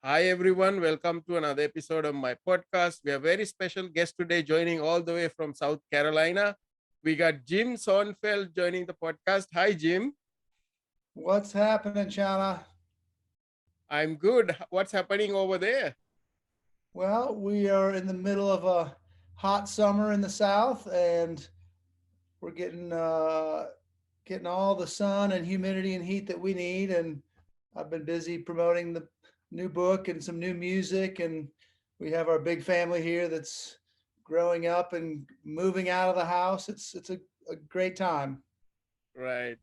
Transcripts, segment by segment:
Hi, everyone. Welcome to another episode of my podcast. We have a very special guest today joining all the way from South Carolina. We got Jim Sonefeld joining the podcast. Hi, Jim. What's happening, Channa? I'm good. What's happening over there? Well, we are in the middle of a hot summer in the South, and we're getting all the sun and humidity and heat that we need. And I've been busy promoting the new book and some new music, and we have our big family here that's growing up and moving out of the house. It's a great time. Right.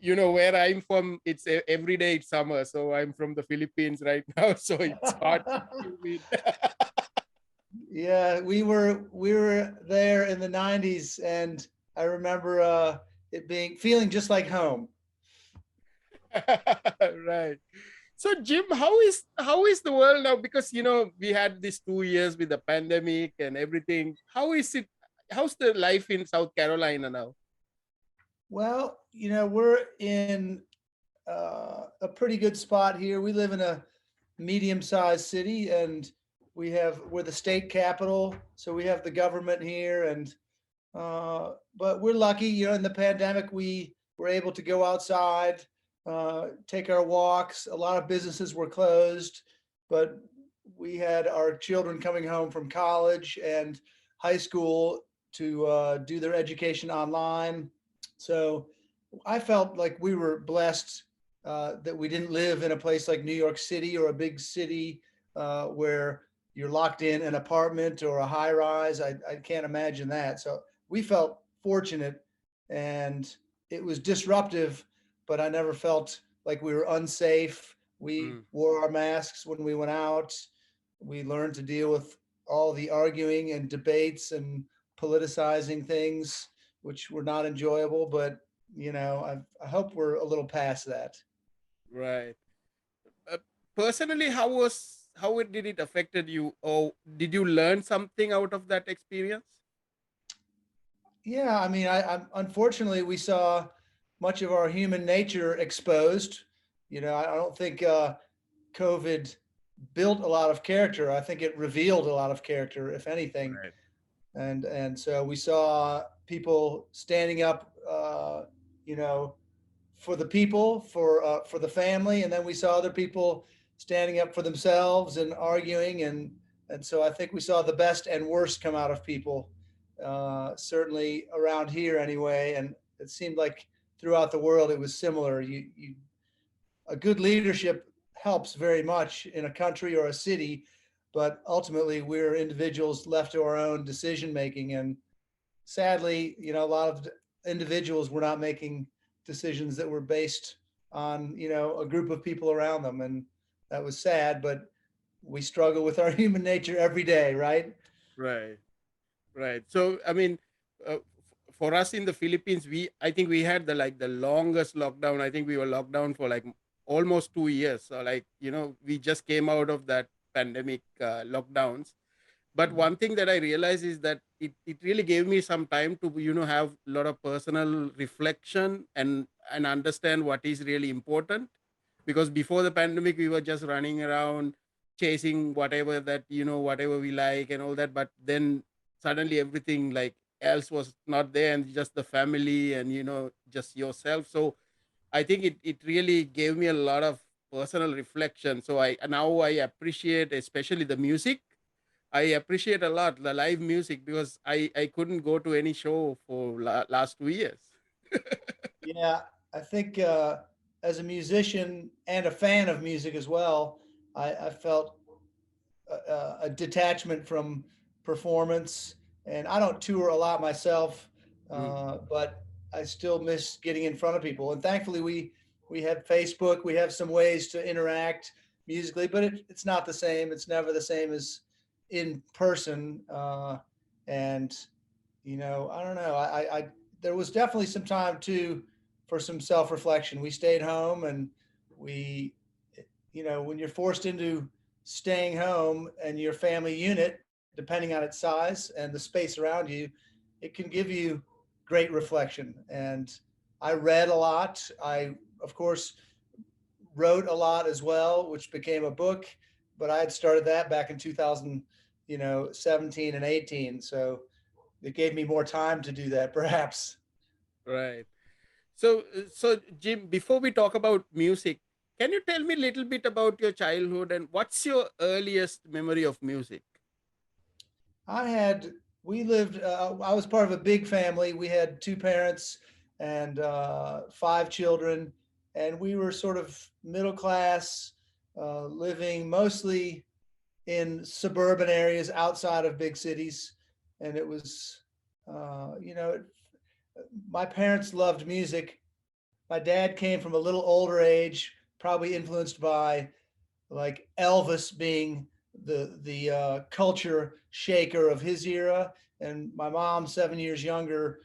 You know where I'm from, it's every day it's summer. So I'm from the Philippines right now. So it's hot. Humid. Yeah, we were there in the '90s, and I remember it being feeling just like home. Right. So Jim, how is the world now? Because we had these 2 years with the pandemic and everything. How is it? How's the life in South Carolina now? Well, we're in a pretty good spot here. We live in a medium-sized city, and we're the state capital, so we have the government here, and but we're lucky. In the pandemic, we were able to go outside, take our walks. A lot of businesses were closed, but we had our children coming home from college and high school to do their education online. So I felt like we were blessed that we didn't live in a place like New York City or a big city where you're locked in an apartment or a high rise. I can't imagine that. So we felt fortunate, and it was disruptive, but I never felt like we were unsafe. We Mm, wore our masks when we went out. We learned to deal with all the arguing and debates and politicizing things, which were not enjoyable. But I hope we're a little past that. right. Uh, Personally, did it affected you, or did you learn something out of that experience? Yeah, I mean, unfortunately we saw much of our human nature exposed. I don't think COVID built a lot of character. I think it revealed a lot of character, if anything. Right. And so we saw people standing up, you know, for the people, for the family, and then we saw other people standing up for themselves and arguing, and so I think we saw the best and worst come out of people, certainly around here anyway, and it seemed like throughout the world it was similar. You a good leadership helps very much in a country or a city, but ultimately we're individuals left to our own decision making, and sadly, a lot of individuals were not making decisions that were based on a group of people around them, and that was sad. But we struggle with our human nature every day, right? Right. Right. So, I mean, for us in the Philippines, I think we had the longest lockdown. I think we were locked down for like almost 2 years. So, we just came out of that pandemic lockdowns. But Mhm. one thing that I realized is that it really gave me some time to, have a lot of personal reflection and understand what is really important. Because before the pandemic, we were just running around chasing whatever that, whatever we like and all that. But then suddenly everything like else was not there, and just the family and, just yourself. So I think it really gave me a lot of personal reflection. So I appreciate especially the music. I appreciate a lot the live music because I couldn't go to any show for last 2 years. Yeah, I think as a musician and a fan of music as well, I felt a detachment from performance. And I don't tour a lot myself, Mm, but I still miss getting in front of people. And thankfully, we have Facebook. We have some ways to interact musically, but it's not the same. It's never the same as in person. And I don't know. I there was definitely some time too for some self reflection. We stayed home, and we when you're forced into staying home and your family unit, depending on its size and the space around you, it can give you great reflection. And I read a lot. I, of course, wrote a lot as well, which became a book. But I had started that back in 2000, 17 and 18. So it gave me more time to do that, perhaps. Right. So Jim, before we talk about music, can you tell me a little bit about your childhood and what's your earliest memory of music? I had, we lived, I was part of a big family. We had two parents and five children, and we were sort of middle class, living mostly in suburban areas outside of big cities. And it was, you know, my parents loved music. My dad came from a little older age, probably influenced by like Elvis being the culture shaker of his era, and my mom 7 years younger.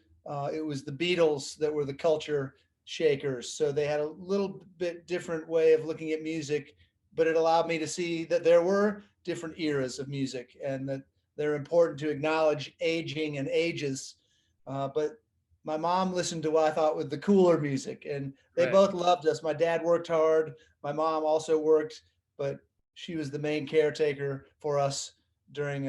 It was the Beatles that were the culture shakers. So they had a little bit different way of looking at music, but it allowed me to see that there were different eras of music and that they're important to acknowledge aging and ages. But my mom listened to what I thought was the cooler music, and they Right. both loved us. My dad worked hard. My mom also worked, but she was the main caretaker for us during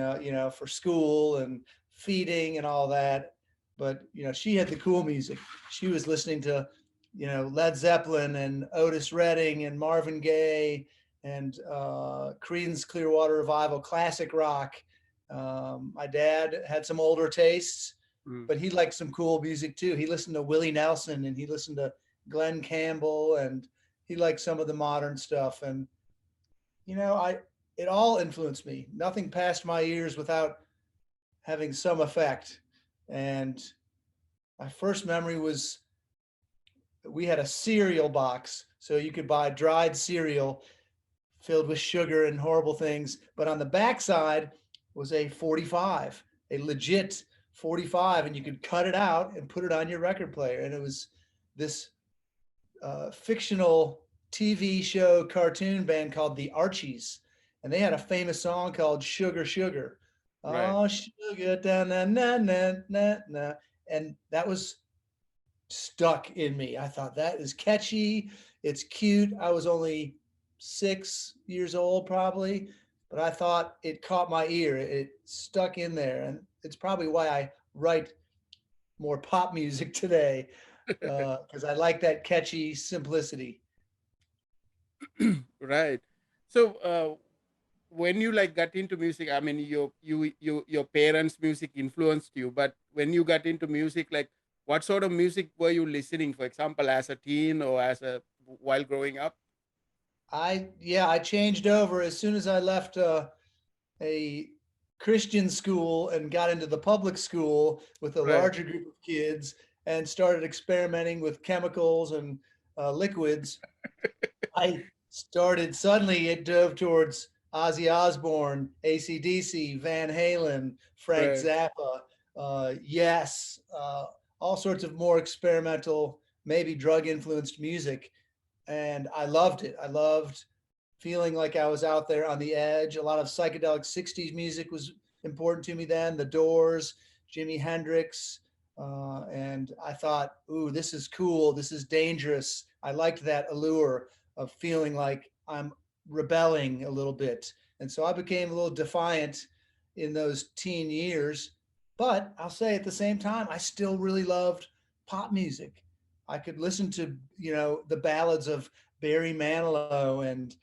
for school and feeding and all that. But she had the cool music. She was listening to Led Zeppelin and Otis Redding and Marvin Gaye and Creedence Clearwater Revival, classic rock. My dad had some older tastes, Mm. but he liked some cool music too. He listened to Willie Nelson and he listened to Glenn Campbell, and he liked some of the modern stuff. And I it all influenced me. Nothing passed my ears without having some effect. And my first memory was we had a cereal box, so you could buy dried cereal filled with sugar and horrible things. But on the backside was a 45, a legit 45, and you could cut it out and put it on your record player. And it was this fictional TV show cartoon band called the Archies, and they had a famous song called "Sugar Sugar." Right. Oh, sugar, da na na na na na, and that was stuck in me. I thought that is catchy. It's cute. I was only 6 years old, probably, but I thought it caught my ear. It stuck in there, and it's probably why I write more pop music today, because I like that catchy simplicity. Right. So when you like got into music, I mean your parents' music influenced you, but when you got into music, like what sort of music were you listening, for example, as a teen or as a while growing up? I changed over as soon as I left a Christian school and got into the public school with a Right. larger group of kids and started experimenting with chemicals and liquids. I started suddenly it dove towards Ozzy Osbourne, AC/DC, Van Halen, Frank Right. Zappa, Yes, all sorts of more experimental, maybe drug influenced music. And I loved it. I loved feeling like I was out there on the edge. A lot of psychedelic 60s music was important to me then, the Doors, Jimi Hendrix. And I thought, ooh, this is cool. This is dangerous. I liked that allure of feeling like I'm rebelling a little bit. And so I became a little defiant in those teen years. But I'll say at the same time, I still really loved pop music. I could listen to, the ballads of Barry Manilow and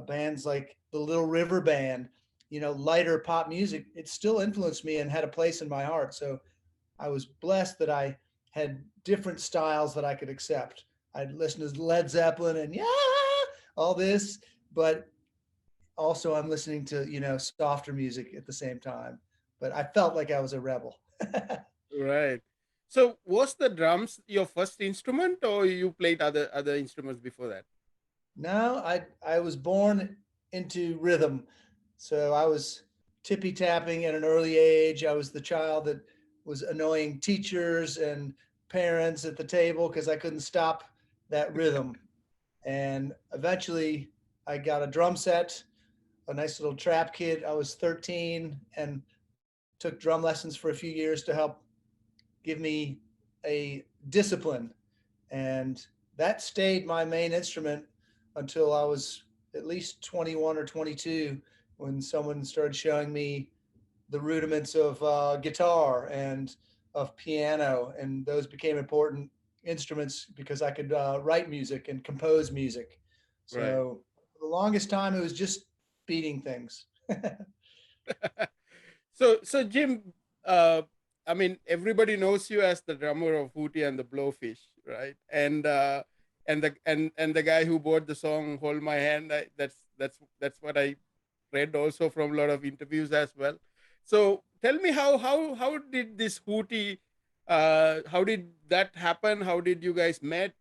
bands like the Little River Band, lighter pop music. It still influenced me and had a place in my heart. So I was blessed that I had different styles that I could accept. I'd listen to Led Zeppelin and all this, but also I'm listening to, softer music at the same time. But I felt like I was a rebel. Right. So was the drums your first instrument, or you played other instruments before that? No, I was born into rhythm. So I was tippy tapping at an early age. I was the child that was annoying teachers and parents at the table because I couldn't stop that rhythm. And eventually I got a drum set, a nice little trap kit. I was 13 and took drum lessons for a few years to help give me a discipline, and that stayed my main instrument until I was at least 21 or 22, when someone started showing me the rudiments of guitar and of piano, and those became important instruments because I could write music and compose music. Right. So for the longest time, it was just beating things. So Jim, uh, I mean, everybody knows you as the drummer of Hootie and the Blowfish, right? And the guy who bought the song "Hold My Hand." That's what I read also from a lot of interviews as well. So tell me how did this Hootie, how did that happen? How did you guys met?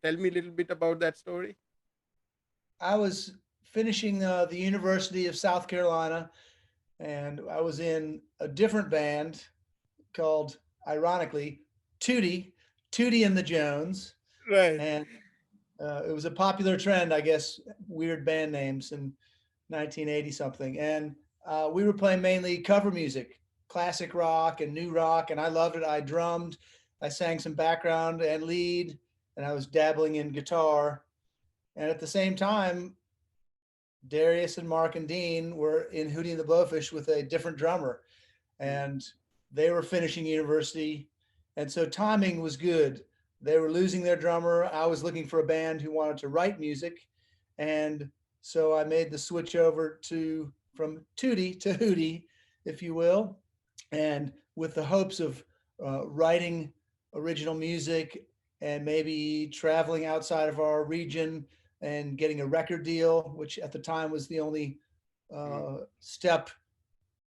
Tell me a little bit about that story. I was finishing the University of South Carolina, and I was in a different band called, ironically, Tootie, Tootie and the Jones. Right. And it was a popular trend, I guess, weird band names in 1980 something. And we were playing mainly cover music, classic rock and new rock. And I loved it. I drummed, I sang some background and lead, and I was dabbling in guitar. And at the same time, Darius and Mark and Dean were in Hootie and the Blowfish with a different drummer, Mm. and they were finishing university. And so timing was good. They were losing their drummer. I was looking for a band who wanted to write music. And so I made the switch over to from Tootie to Hootie, if you will, and with the hopes of writing original music and maybe traveling outside of our region and getting a record deal, which at the time was the only Mm. step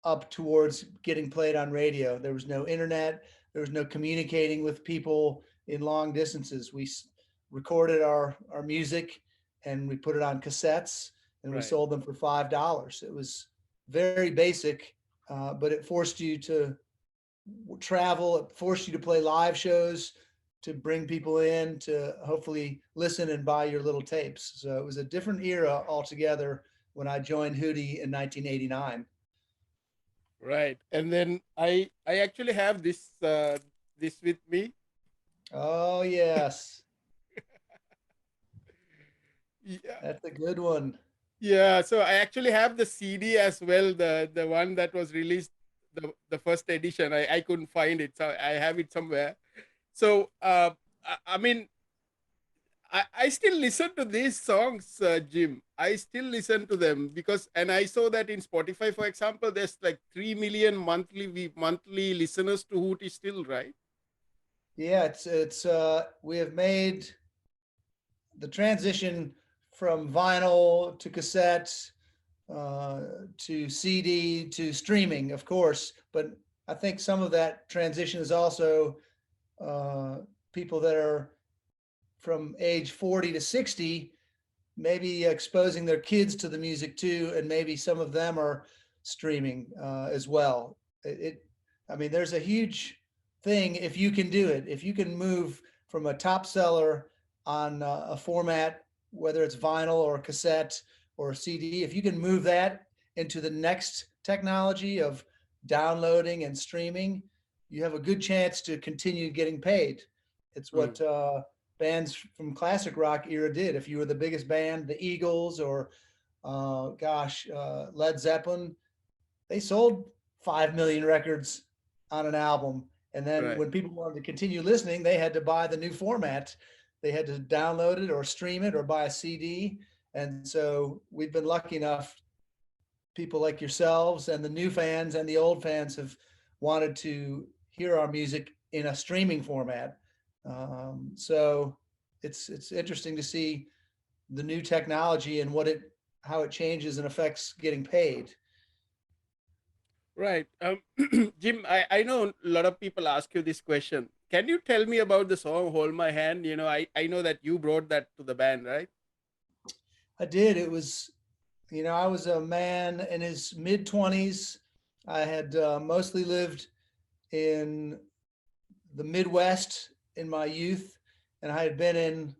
up towards getting played on radio. There was no internet. There was no communicating with people in long distances. We recorded our music and we put it on cassettes and we Right. sold them for $5. It was very basic, but it forced you to travel. It forced you to play live shows, to bring people in to hopefully listen and buy your little tapes. So it was a different era altogether when I joined Hootie in 1989. Right. And then I actually have this with me. Oh, yes. Yeah. That's a good one. Yeah, so I actually have the CD as well, the one that was released, the first edition. I couldn't find it, so I have it somewhere. So I mean, I still listen to these songs, Jim. I still listen to them because, and I saw that in Spotify, for example, there's like 3 million monthly listeners to Hootie still, right? Yeah, it's we have made the transition from vinyl to cassette uh, to CD to streaming, of course. But I think some of that transition is also uh, people that are from age 40 to 60, maybe exposing their kids to the music too, and maybe some of them are streaming as well. It, I mean, there's a huge thing if you can do it. If you can move from a top seller on a format, whether it's vinyl or cassette or CD, if you can move that into the next technology of downloading and streaming, you have a good chance to continue getting paid. It's Mm. what bands from classic rock era did. If you were the biggest band, the Eagles or Led Zeppelin, they sold 5 million records on an album. And then Right. when people wanted to continue listening, they had to buy the new format. They had to download it or stream it or buy a CD. And so we've been lucky enough, people like yourselves and the new fans and the old fans have wanted to hear our music in a streaming format. So it's interesting to see the new technology and what it how it changes and affects getting paid. Right. Jim, I know a lot of people ask you this question. Can you tell me about the song Hold My Hand? I know that you brought that to the band, right? I did. It was, I was a man in his mid 20s. I had mostly lived in the Midwest in my youth, and I had been in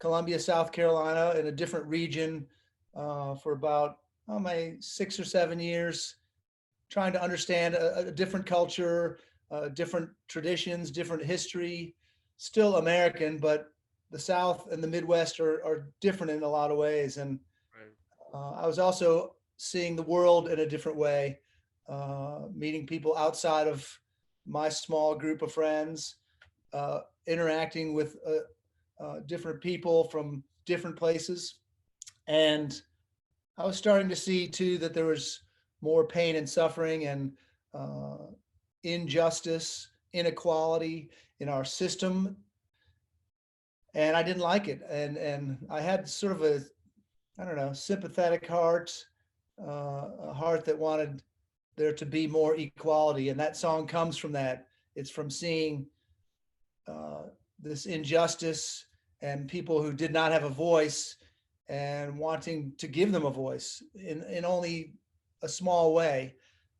Columbia, South Carolina, in a different region for about my 6 or 7 years, trying to understand a different culture, different traditions, different history, still American, but the South and the Midwest are different in a lot of ways. And Right. I was also seeing the world in a different way, meeting people outside of my small group of friends, interacting with different people from different places. And I was starting to see too that there was more pain and suffering and uh, injustice, inequality in our system, and I didn't like it. And I had sort of a, I don't know, sympathetic heart, a heart that wanted there to be more equality. And that song comes from that. It's from seeing uh, this injustice and people who did not have a voice and wanting to give them a voice in only a small way.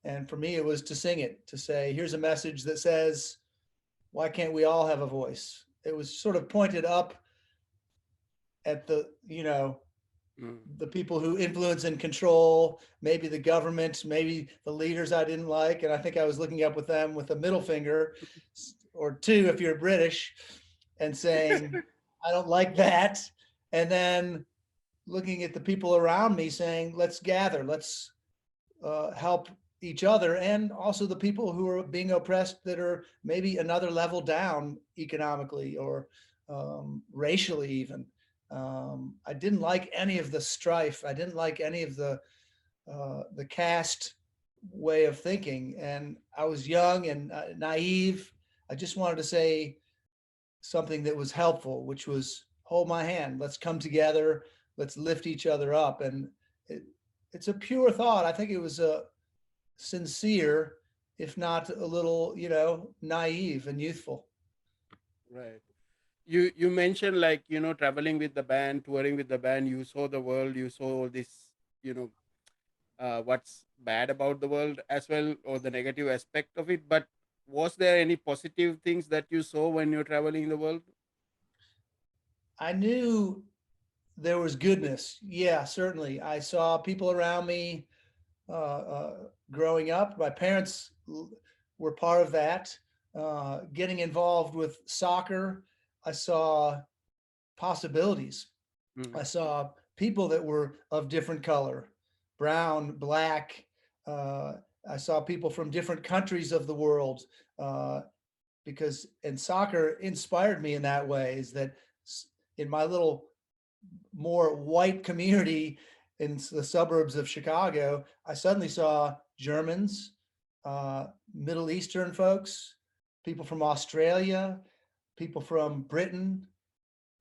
And for me, it was to sing it, to say, here's a message that says, why can't we all have a voice? It was sort of pointed up at the, Mm. the people who influence and control, maybe the government, maybe the leaders I didn't like. And I think I was looking up with them with a middle finger or two if you're British and saying, I don't like that. And then looking at the people around me saying, let's gather, let's help each other, and also the people who are being oppressed that are maybe another level down economically or racially even. I didn't like any of the strife. I didn't like any of the caste way of thinking, and I was young and naive. I just wanted to say something that was helpful, which was hold my hand. Let's come together. Let's lift each other up. And it, it's a pure thought. I think it was a sincere, if not a little, naive and youthful. Right. You mentioned, like, traveling with the band, touring with the band. You saw the world. You saw all this. You know, what's bad about the world as well, or the negative aspect of it. But was there any positive things that you saw when you're traveling the world? I knew there was goodness. Yeah, certainly. I saw people around me growing up. My parents were part of that. Getting involved with soccer, I saw possibilities. Mm. I saw people that were of different color, brown, black. Uh, I saw people from different countries of the world, uh, because and soccer inspired me in that way. Is that in my little more white community in the suburbs of Chicago, I suddenly saw Germans, Middle Eastern folks, people from Australia, people from Britain,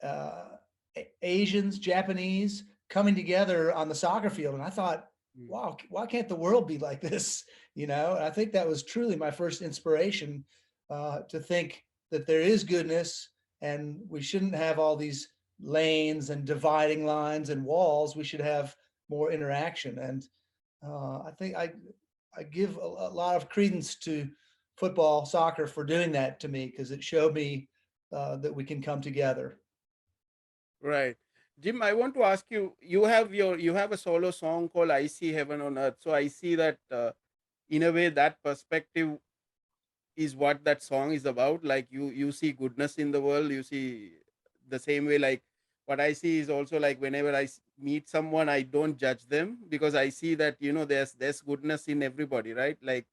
uh, Asians, Japanese coming together on the soccer field. And I thought, Mm. wow, why can't the world be like this? And I think that was truly my first inspiration, to think that there is goodness and we shouldn't have all these lanes and dividing lines and walls. We should have more interaction. And I think I give a lot of credence to football, soccer for doing that to me because it showed me that we can come together. Right. Jim, I want to ask you, you have a solo song called I See Heaven on Earth. So I see that, in a way, that perspective is what that song is about. Like, you see goodness in the world. You see the same way, like, what I see is also, like, whenever meet someone, I don't judge them, because I see that, there's goodness in everybody, right? Like,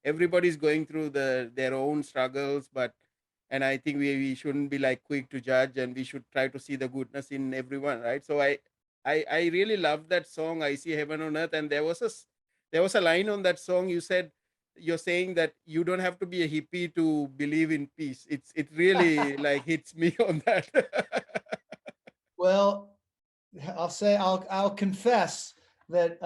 everybody's going through their own struggles, but, and I think we shouldn't be like quick to judge, and we should try to see the goodness in everyone, right? So I really love that song, I See Heaven on Earth. And there was a line on that song. You're saying that you don't have to be a hippie to believe in peace. It really, like, hits me on that. Well, I'll confess that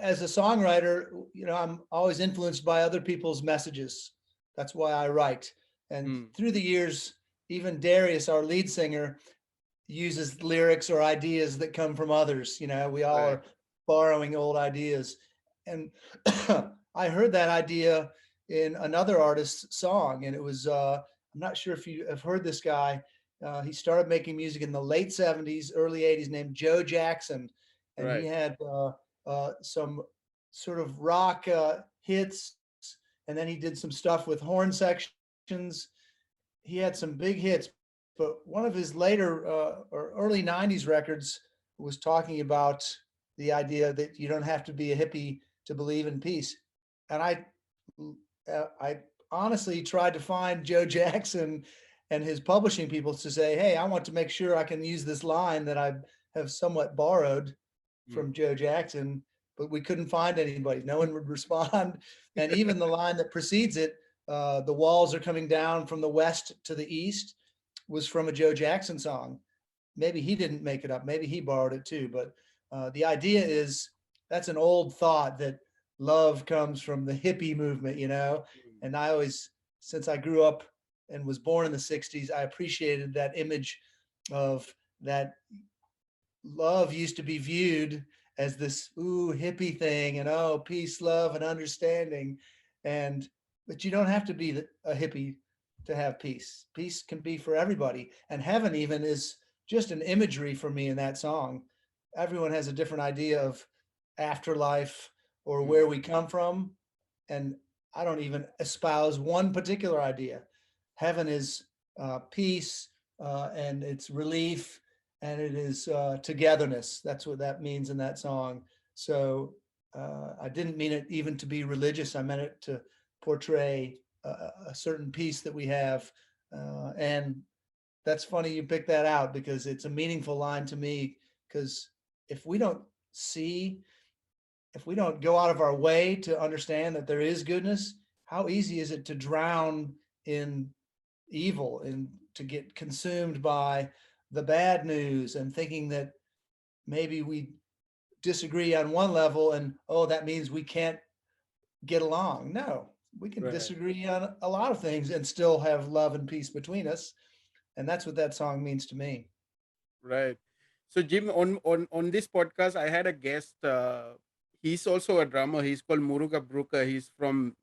as a songwriter, I'm always influenced by other people's messages. That's why I write. And Mm. through the years, even Darius, our lead singer, uses lyrics or ideas that come from others. We all Right. are borrowing old ideas. And I heard that idea in another artist's song, and it was I'm not sure if you have heard this guy. He started making music in the late '70s, early '80s, named Joe Jackson, and he Right. had some sort of rock hits, and and then he did some stuff with horn sections. He had some big hits, but one of his later or early 90s records was talking about the idea that you don't have to be a hippie to believe in peace. And I honestly tried to find Joe Jackson and his publishing people to say, hey, I want to make sure I can use this line that I have somewhat borrowed Mm. from Joe Jackson, but we couldn't find anybody. No one would respond. And even the line that precedes it, the walls are coming down from the west to the east, was from a Joe Jackson song. Maybe he didn't make it up. Maybe he borrowed it too. But the idea is that's an old thought that love comes from the hippie movement, you know? Mm. And I always, since I grew up and was born in the 60s, I appreciated that image of that love used to be viewed as this hippie thing, and peace, love, and understanding. And but you don't have to be a hippie to have peace. Peace can be for everybody, and heaven even is just an imagery for me in that song. Everyone has a different idea of afterlife or Mm. where we come from, and I don't even espouse one particular idea. Heaven is peace, and it's relief, and it is togetherness. That's what that means in that song. So I didn't mean it even to be religious. I meant it to portray a certain peace that we have. And that's funny you picked that out, because it's a meaningful line to me. Because if we don't see, if we don't go out of our way to understand that there is goodness, how easy is it to drown in evil and to get consumed by the bad news and thinking that maybe we disagree on one level and that means we can't get along. No, we can Right. disagree on a lot of things and still have love and peace between us. And that's what that song means to me. Right. So Jim, on this podcast, I had a guest. He's also a drummer. He's called Muruga Brooker. He's from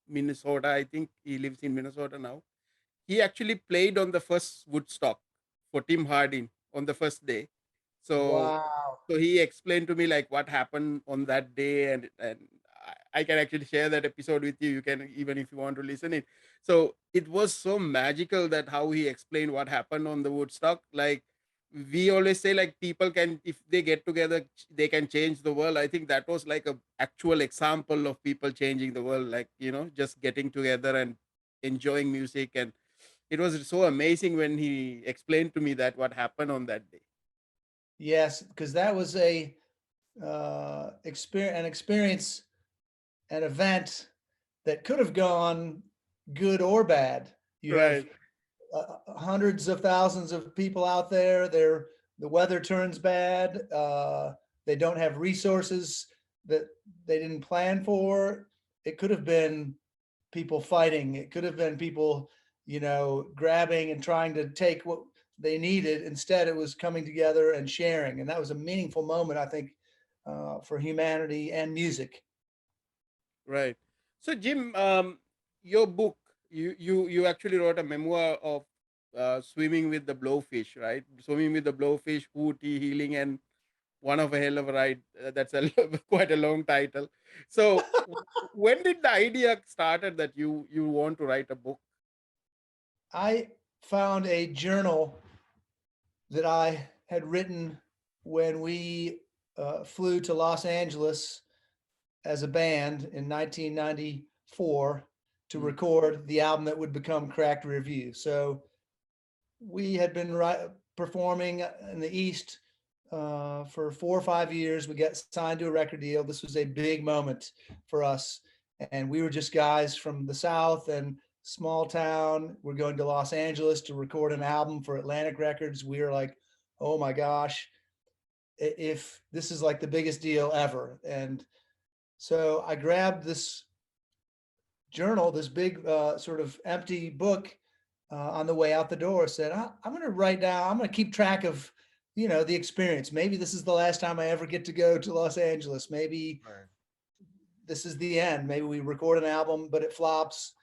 Minnesota. I think he lives in Minnesota now. He actually played on the first Woodstock for Tim Hardin on the first day. So Wow. so he explained to me like what happened on that day, and I can actually share that episode with you. You can, even if you want to listen it. So it was so magical that how he explained what happened on the Woodstock. Like we always say, like people can, if they get together, they can change the world. I think that was like a actual example of people changing the world. Like, just getting together and enjoying music. And it was so amazing when he explained to me that what happened on that day. Yes, because that was an experience, an event that could have gone good or bad. You have Right. hundreds of thousands of people out there. The weather turns bad. They don't have resources that they didn't plan for. It could have been people fighting. It could have been people, grabbing and trying to take what they needed. Instead, it was coming together and sharing, and that was a meaningful moment, I think, for humanity and music. Right. So, Jim, your book, you actually wrote a memoir of swimming with the blowfish, right? Swimming with the blowfish, Hootie, healing, and one of a hell of a ride. That's a quite a long title. So, when did the idea started that you want to write a book? I found a journal that I had written when we flew to Los Angeles as a band in 1994 to Mm. record the album that would become Cracked Review. So we had been performing in the East for 4 or 5 years. We got signed to a record deal. This was a big moment for us. And we were just guys from the South and small town. We're going to Los Angeles to record an album for Atlantic Records. We were like, oh my gosh, if this is like the biggest deal ever. And so I grabbed this journal, this big sort of empty book on the way out the door, said, I'm going to write down, I'm going to keep track of, the experience. Maybe this is the last time I ever get to go to Los Angeles. Maybe Right. this is the end. Maybe we record an album, but it flops.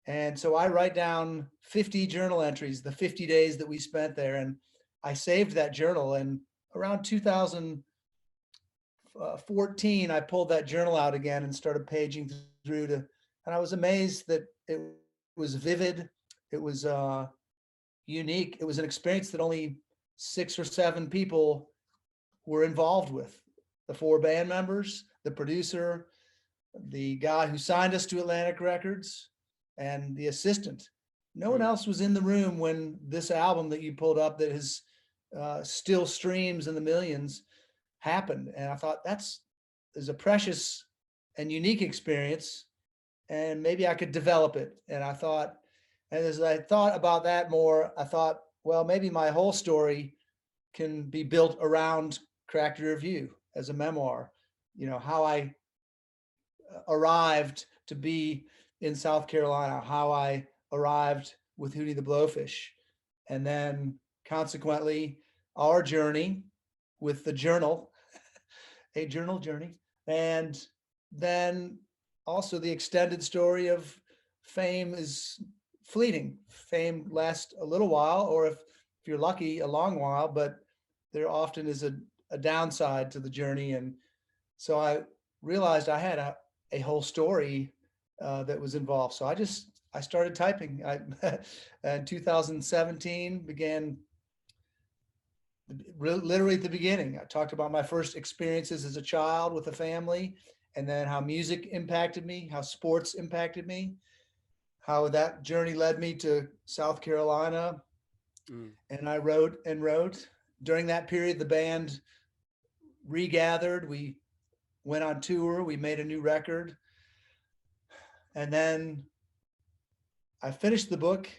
And so I write down 50 journal entries, the 50 days that we spent there. And I saved that journal. And around 2014, I pulled that journal out again and started paging through to and I was amazed that it was vivid. It was unique. It was an experience that only 6 or 7 people were involved with: the 4 band members, the producer, the guy who signed us to Atlantic Records, and the assistant. No one Mm. else was in the room when this album that you pulled up, that has still streams in the millions, happened. And I thought that's is a precious and unique experience, and maybe I could develop it. And I thought, and as I thought about that more, I thought, well, maybe my whole story can be built around Cracked Rear View as a memoir. You know, how I arrived to be in South Carolina, how I arrived with Hootie the Blowfish, and then consequently our journey with the journal, a journal journey, and then also the extended story of fame is fleeting. Fame lasts a little while, or if you're lucky, a long while, but there often is a downside to the journey. And so I realized I had a whole story that was involved. So I started typing. I in 2017 began literally at the beginning. I talked about my first experiences as a child with a family, and then how music impacted me, how sports impacted me, how that journey led me to South Carolina. Mm. And I wrote and wrote. During that period, the band regathered. We went on tour. We made a new record. And then I finished the book.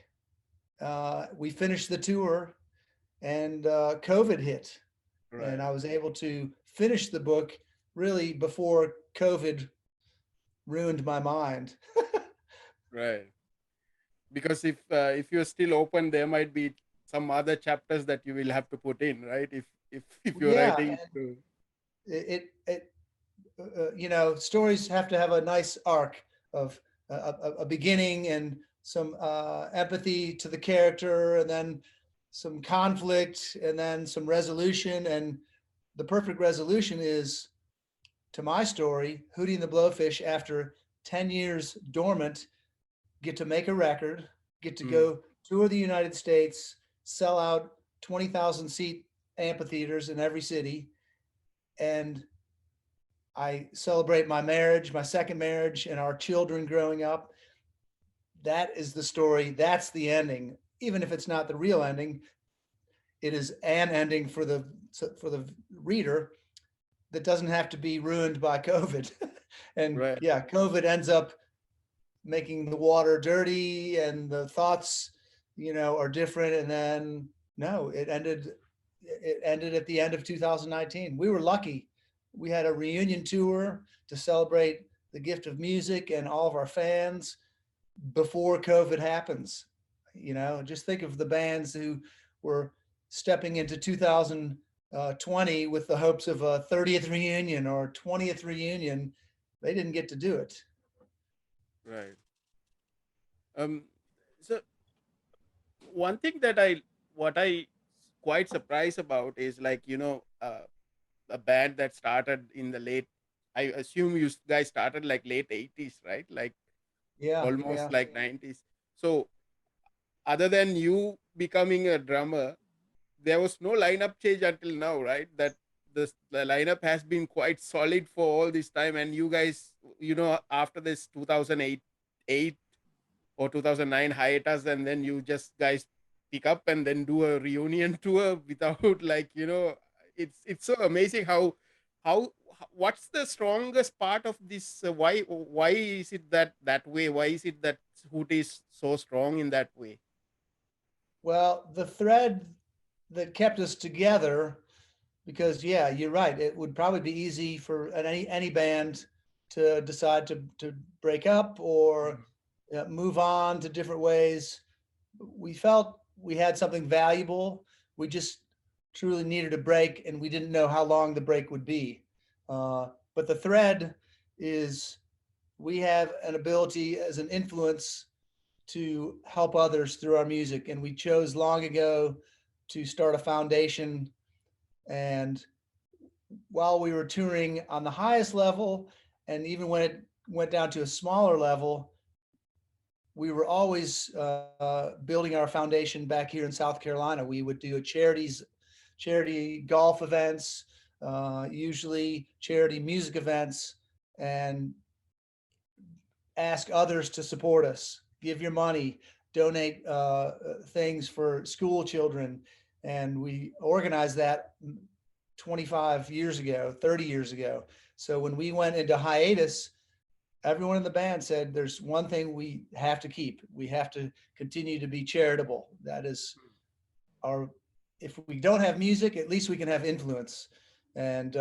We finished the tour, and COVID hit. And Right. I was able to finish the book really before COVID ruined my mind. Right. Because if you're still open, there might be some other chapters that you will have to put in, right? If you're Yeah, writing to. it you know, stories have to have a nice arc of a beginning and some empathy to the character, and then some conflict, and then some resolution. And the perfect resolution is, to my story, Hootie and the Blowfish, after 10 years dormant, get to make a record, get to Mm. go tour the United States, sell out 20,000 seat amphitheaters in every city. And I celebrate my marriage, my second marriage, and our children growing up. That is the story. That's the ending. Even if it's not the real ending, it is an ending for the reader that doesn't have to be ruined by COVID. And Right. yeah, COVID ends up making the water dirty, and the thoughts, are different. And then no, it ended at the end of 2019. We were lucky. We had a reunion tour to celebrate the gift of music and all of our fans before COVID happens. Just think of the bands who were stepping into 2020 with the hopes of a 30th reunion or 20th reunion. They didn't get to do it. Right. Um. So one thing that I quite surprised about is, like, a band that started in the late. I assume you guys started like late 80s, right? Like Yeah, almost yeah. like 90s. So other than you becoming a drummer, there was no lineup change until now, right? That the lineup has been quite solid for all this time, and you guys, after this 2008 or 2009 hiatus, and then you just guys pick up and then do a reunion tour without, like, it's so amazing how what's the strongest part of this, why is it that way, why is it that Hoot is so strong in that way? Well, the thread that kept us together, because yeah, you're right. It would probably be easy for any band to decide to break up or move on to different ways. We felt we had something valuable. We just truly needed a break, and we didn't know how long the break would be. But the thread is, we have an ability as an influence to help others through our music. And we chose long ago to start a foundation. And while we were touring on the highest level, and even when it went down to a smaller level, we were always building our foundation back here in South Carolina. We would do charity golf events, usually charity music events, and ask others to support us. Give your money, donate things for school children, and we organized that 25 years ago, 30 years ago. So when we went into hiatus, everyone in the band said there's one thing we have to keep. We have to continue to be charitable. That is our, if we don't have music, at least we can have influence. And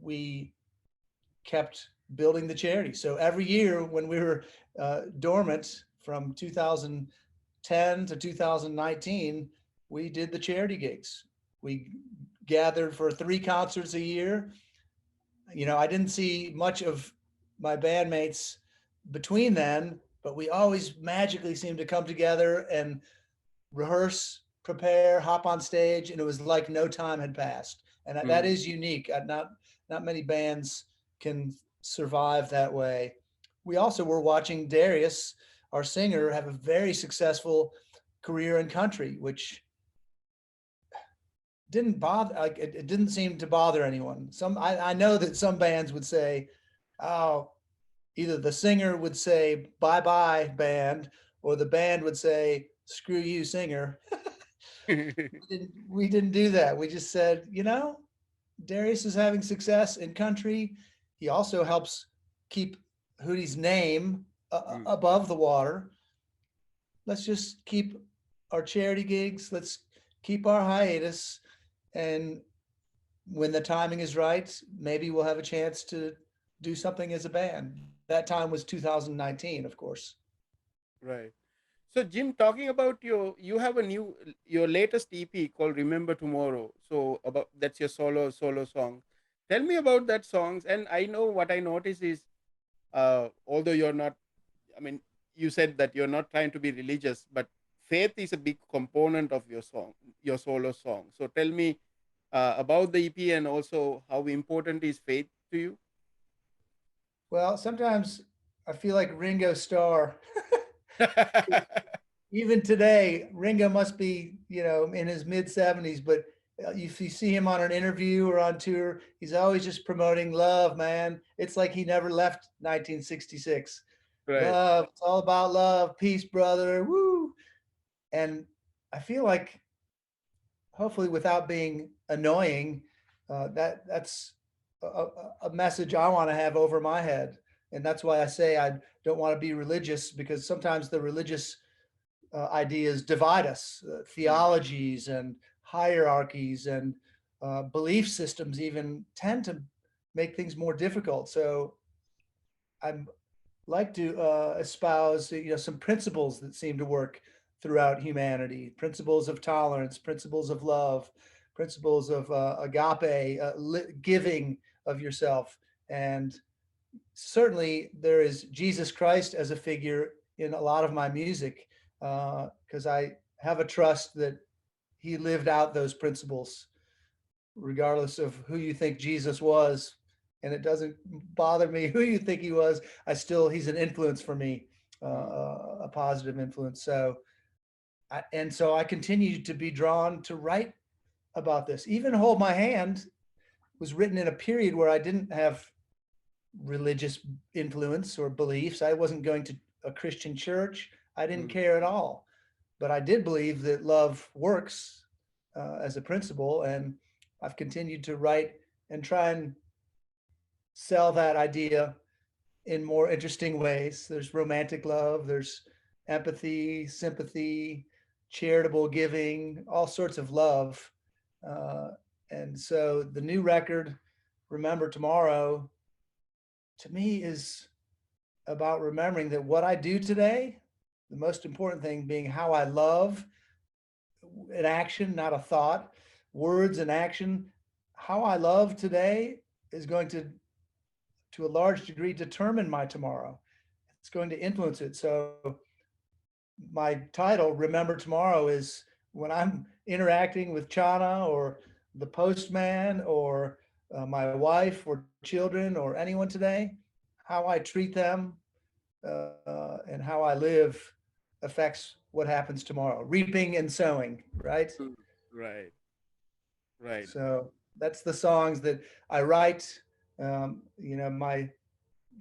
we kept building the charity. So every year when we were dormant from 2010 to 2019, we did the charity gigs. We gathered for 3 concerts a year. You know, I didn't see much of my bandmates between then, but we always magically seemed to come together and rehearse, prepare, hop on stage, and it was like no time had passed. And that Mm. is unique. Not many bands can survive that way. We also were watching Darius, our singer, have a very successful career in country, which didn't bother. Like it didn't seem to bother anyone. I know that some bands would say, "Oh, either the singer would say bye bye band, or the band would say screw you singer." We didn't do that. We just said, you know, Darius is having success in country. He also helps keep Hootie's name Mm. above the water. Let's just keep our charity gigs. Let's keep our hiatus. And when the timing is right, maybe we'll have a chance to do something as a band. That time was 2019, of course. Right. So Jim, talking about you have a your latest EP called Remember Tomorrow. So about that's your solo song. Tell me about that songs. And I know what I notice is, although you're not, I mean, you said that you're not trying to be religious, but faith is a big component of your song, your solo song. So tell me about the EP and also how important is faith to you. Well, sometimes I feel like Ringo Starr. Even today, Ringo must be, in his mid 70s, but if you see him on an interview or on tour, he's always just promoting love, man. It's like he never left 1966. Right. Love, it's all about love, peace, brother, woo. And I feel like, hopefully, without being annoying, that's a message I want to have over my head. And that's why I say I don't want to be religious, because sometimes the religious ideas divide us, Mm. theologies and hierarchies and belief systems even tend to make things more difficult. So I'm like to espouse, some principles that seem to work throughout humanity: principles of tolerance, principles of love, principles of agape, giving of yourself. And certainly there is Jesus Christ as a figure in a lot of my music, because I have a trust that he lived out those principles regardless of who you think Jesus was. And it doesn't bother me who you think he was. He's an influence for me, Mm. a positive influence. So I continue to be drawn to write about this. Even Hold My Hand was written in a period where I didn't have religious influence or beliefs. I wasn't going to a Christian church. I didn't Mm. care at all. But I did believe that love works as a principle. And I've continued to write and try and sell that idea in more interesting ways. There's romantic love, there's empathy, sympathy, charitable giving, all sorts of love. Uh, and so the new record, Remember Tomorrow, to me is about remembering that what I do today, the most important thing being how I love, an action, not a thought, words and action. How I love today is going to a large degree, determine my tomorrow. It's going to influence it. So my title, Remember Tomorrow, is when I'm interacting with Channa or the postman or my wife or children or anyone today, how I treat them, and how I live affects what happens tomorrow. Reaping and sowing, right? Mm. Right. Right. So that's the songs that I write. My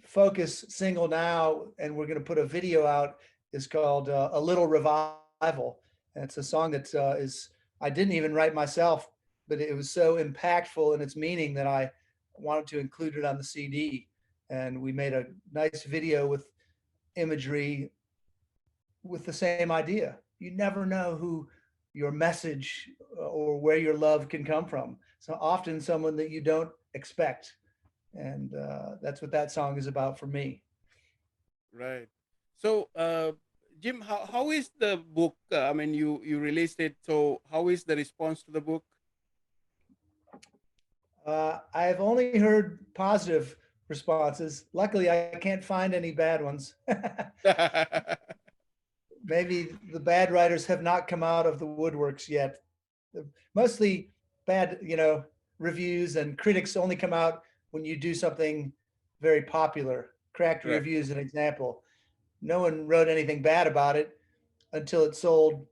focus single now, and we're going to put a video out, is called "A Little Revival," and it's a song that is I didn't even write myself, but it was so impactful in its meaning that I wanted to include it on the CD, and we made a nice video with imagery with the same idea. You never know who your message or where your love can come from. So often someone that you don't expect. And that's what that song is about for me. Right. So, Jim, how is the book? I mean, you released it. So, how is the response to the book? I've only heard positive responses. Luckily, I can't find any bad ones. Maybe the bad writers have not come out of the woodworks yet. Mostly bad, reviews and critics only come out when you do something very popular. Cracked Right. Review is an example. No one wrote anything bad about it until it sold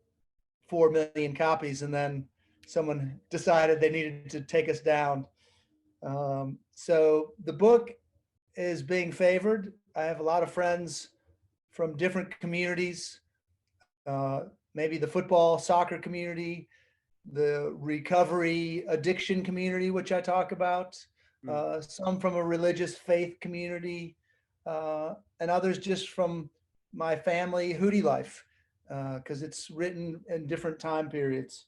4 million copies, and then someone decided they needed to take us down. So the book is being favored. I have a lot of friends from different communities, maybe the football, soccer community, the recovery addiction community, which I talk about, Mm. some from a religious faith community, and others just from my family Hootie life, because it's written in different time periods.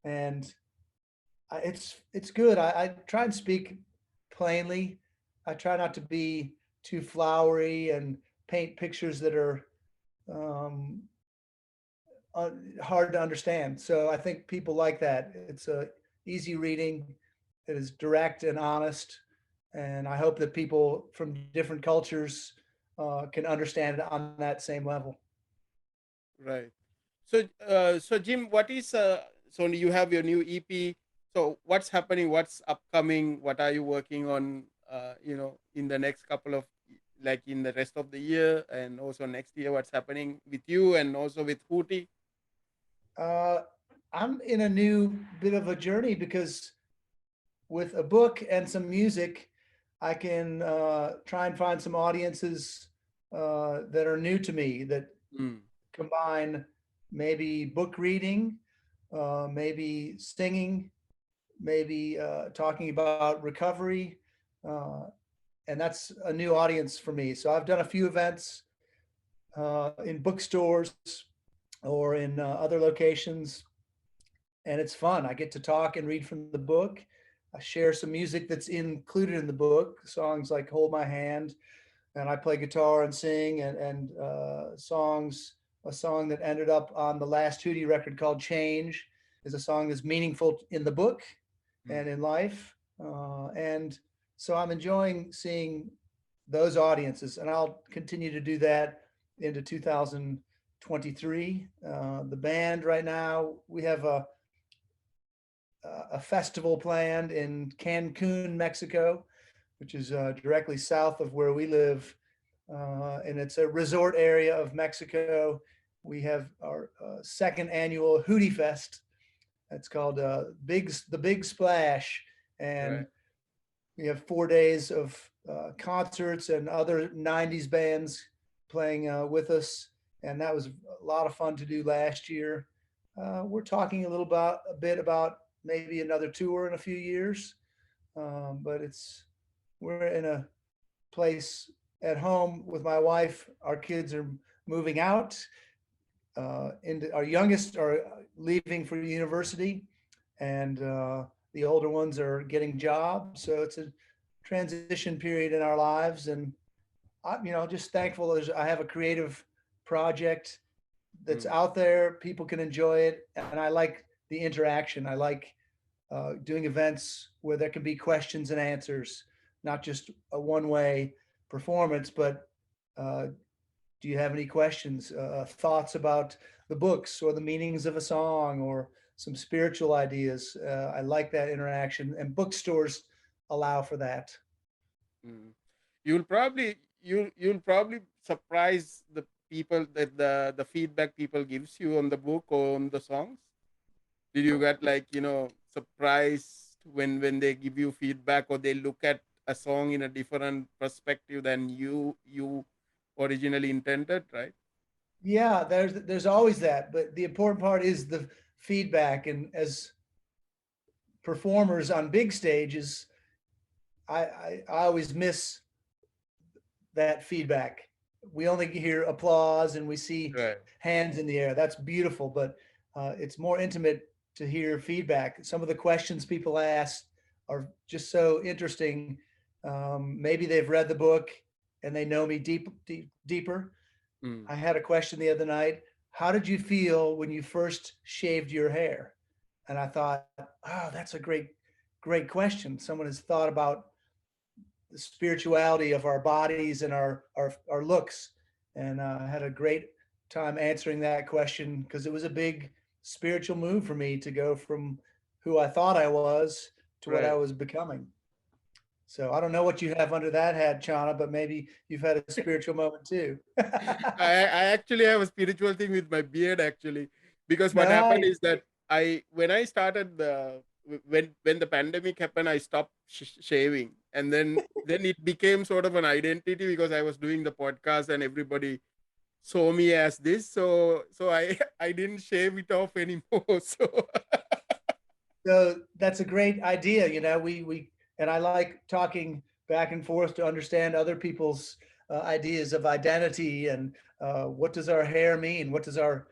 And it's good. I try and speak plainly. I try not to be too flowery and paint pictures that are um, hard to understand. So I think people like that. It's a easy reading. It is direct and honest, and I hope that people from different cultures can understand it on that same level. Right. So, Jim, what is so you have your new EP. So, what's happening? What's upcoming? What are you working on? In the next couple of, like in the rest of the year, and also next year, what's happening with you and also with Hootie? Uh, I'm in a new bit of a journey because with a book and some music, I can try and find some audiences that are new to me that Mm. combine maybe book reading, maybe singing, maybe talking about recovery. Uh, and that's a new audience for me. So I've done a few events in bookstores or in other locations, and it's fun. I get to talk and read from the book. I share some music that's included in the book, songs like "Hold My Hand," and I play guitar and sing, and songs. A song that ended up on the last Hootie record called "Change" is a song that's meaningful in the book Mm. and in life, and so I'm enjoying seeing those audiences, and I'll continue to do that into 2023. The band right now, we have a festival planned in Cancun, Mexico, which is directly south of where we live. And it's a resort area of Mexico. We have our second annual Hootie Fest. It's called the Big Splash, and Right. we have 4 days of concerts and other '90s bands playing with us, and that was a lot of fun to do last year. We're talking a bit about maybe another tour in a few years, but we're in a place at home with my wife. Our kids are moving out. Into our youngest are leaving for university, and the older ones are getting jobs. So it's a transition period in our lives, and just thankful I have a creative project that's Mm. out there. People can enjoy it, and I like the interaction. I like doing events where there can be questions and answers, not just a one-way performance, but uh, do you have any questions, thoughts about the books or the meanings of a song or some spiritual ideas? I like that interaction, and bookstores allow for that. Mm. You'll probably you'll probably surprise the people that the feedback people gives you on the book or on the songs. Did you get like, surprised when they give you feedback, or they look at a song in a different perspective than you originally intended, right? Yeah, there's always that, but the important part is the feedback. And as performers on big stages, I always miss that feedback. We only hear applause and we see Right. hands in the air. That's beautiful, but it's more intimate to hear feedback. Some of the questions people ask are just so interesting. Maybe they've read the book and they know me deeper. Mm. I had a question the other night. How did you feel when you first shaved your hair? And I thought, oh, that's a great question. Someone has thought about the spirituality of our bodies and our looks. And I had a great time answering that question because it was a big spiritual move for me to go from who I thought I was to what I Right. was becoming. So I don't know what you have under that hat, Channa, but maybe you've had a spiritual moment too. I actually have a spiritual thing with my beard, actually, because what happened Nice. is that I when I started the when the pandemic happened, I stopped shaving, and then it became sort of an identity because I was doing the podcast and everybody saw me as this, so I I didn't shave it off anymore. So So that's a great idea. We and I like talking back and forth to understand other people's ideas of identity and what does our hair mean? What does our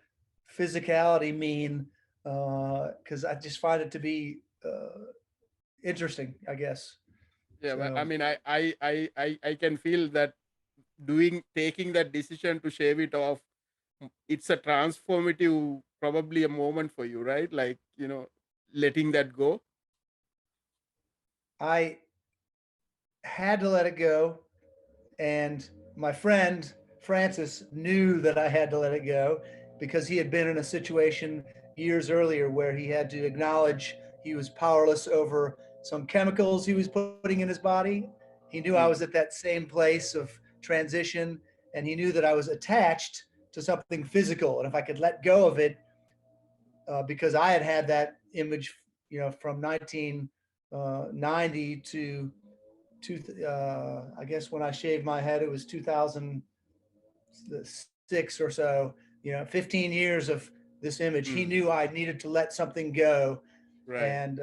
physicality mean? Because I just find it to be interesting, I guess. yeah, but I So mean, I can feel that taking that decision to shave it off, it's a transformative, probably a moment for you, right? Like, letting that go. I had to let it go. And my friend Francis knew that I had to let it go because he had been in a situation years earlier where he had to acknowledge he was powerless over some chemicals he was putting in his body. He knew I was Mm, at that same place of transition, and he knew that I was attached to something physical. And if I could let go of it, because I had had that image, from 1990 to I guess when I shaved my head, it was 2006 or so. 15 years of this image. He mm, knew I needed to let something go, right, and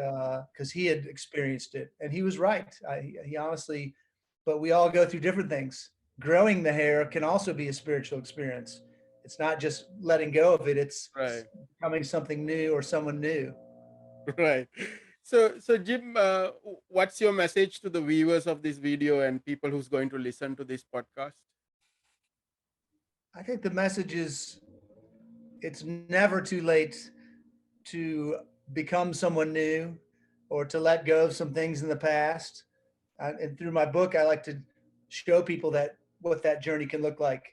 because he had experienced it, and he was right. He honestly, but we all go through different things. Growing the hair can also be a spiritual experience. It's not just letting go of it; it's right, becoming something new or someone new. right. So Jim, what's your message to the viewers of this video and people who's going to listen to this podcast? I think the message is it's never too late to become someone new or to let go of some things in the past. And through my book, I like to show people that what that journey can look like.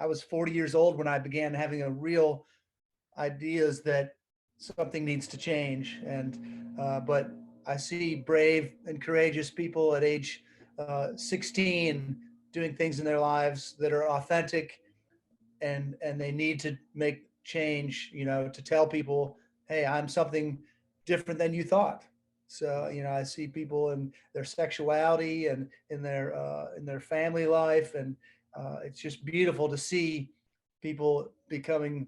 I was 40 years old when I began having a real ideas that something needs to change. And but I see brave and courageous people at age 16 doing things in their lives that are authentic, and they need to make change, to tell people, hey, I'm something different than you thought. So I see people in their sexuality and in their family life, and it's just beautiful to see people becoming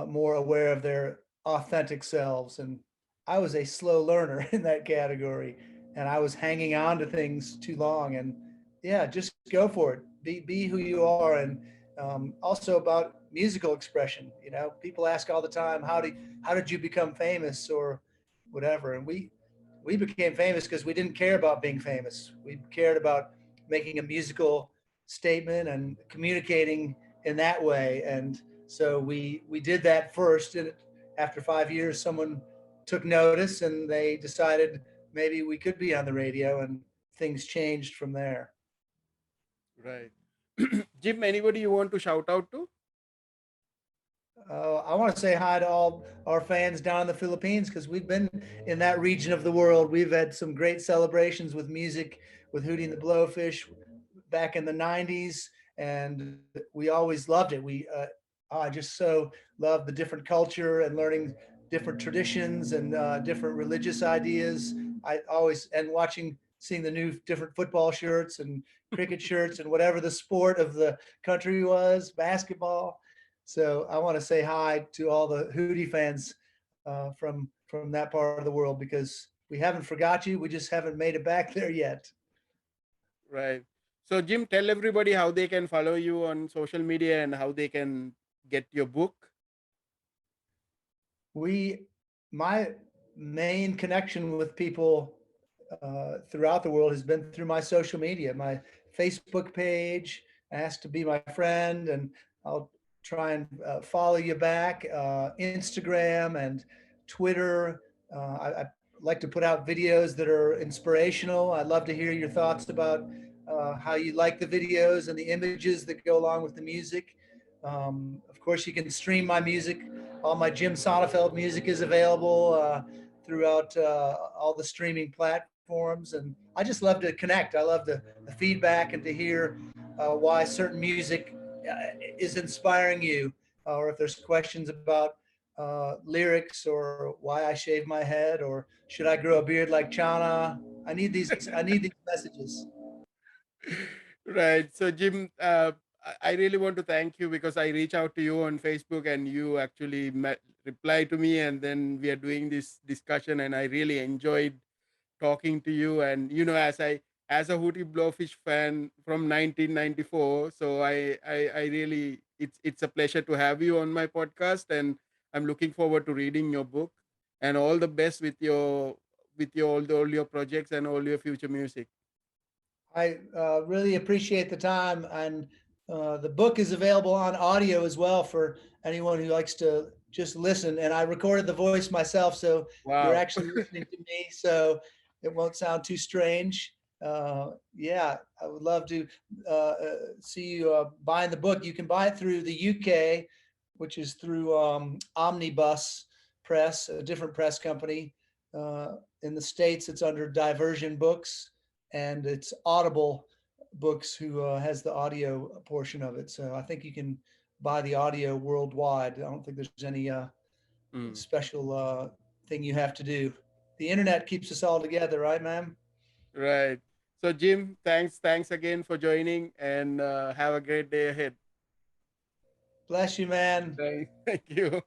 more aware of their authentic selves. And I was a slow learner in that category, and I was hanging on to things too long. And yeah, just go for it. Be who you are. And also about musical expression. People ask all the time, how did you become famous or whatever? And we became famous because we didn't care about being famous. We cared about making a musical statement and communicating in that way. And so we did that first, and after 5 years, someone took notice, and they decided maybe we could be on the radio, and things changed from there. Right. Jim, anybody you want to shout out to? I want to say hi to all our fans down in the Philippines because we've been in that region of the world. We've had some great celebrations with music, with Hootie and the Blowfish. back in the 90s, and we always loved it. I just so love the different culture and learning different traditions and different religious ideas. I always, and seeing the new different football shirts and cricket shirts and whatever the sport of the country was, basketball. So I want to say hi to all the Hootie fans from that part of the world, because we haven't forgot you. We just haven't made it back there yet. Right. So, Jim, tell everybody how they can follow you on social media and how they can get your book. We, my main connection with people throughout the world has been through my social media, my Facebook page. Ask to be my friend, and I'll try and follow you back. Instagram and Twitter. I like to put out videos that are inspirational. I'd love to hear your thoughts about how you like the videos and the images that go along with the music. Of course, you can stream my music. All my Jim Sonefeld music is available throughout all the streaming platforms. And I just love to connect. I love the feedback and to hear why certain music is inspiring you, or if there's questions about lyrics, or why I shave my head, or should I grow a beard like Channa. I need these messages. Right. So, Jim, I really want to thank you because I reach out to you on Facebook and you actually reply to me, and then we are doing this discussion, and I really enjoyed talking to you. And as a Hootie Blowfish fan from 1994, so I really, it's a pleasure to have you on my podcast, and I'm looking forward to reading your book. And all the best with all your projects and all your future music. I really appreciate the time, and the book is available on audio as well for anyone who likes to just listen. And I recorded the voice myself, so you're Wow. actually listening to me, so it won't sound too strange. Yeah, I would love to see you buying the book. You can buy it through the UK, which is through Omnibus Press, a different press company. In the States, it's under Diversion Books, and it's Audible Books who has the audio portion of it. So I think you can buy the audio worldwide. I don't think there's any Mm, special thing you have to do. The internet keeps us all together, right, ma'am? right. So, Jim, thanks again for joining, and have a great day ahead. Bless you, man. Thank you.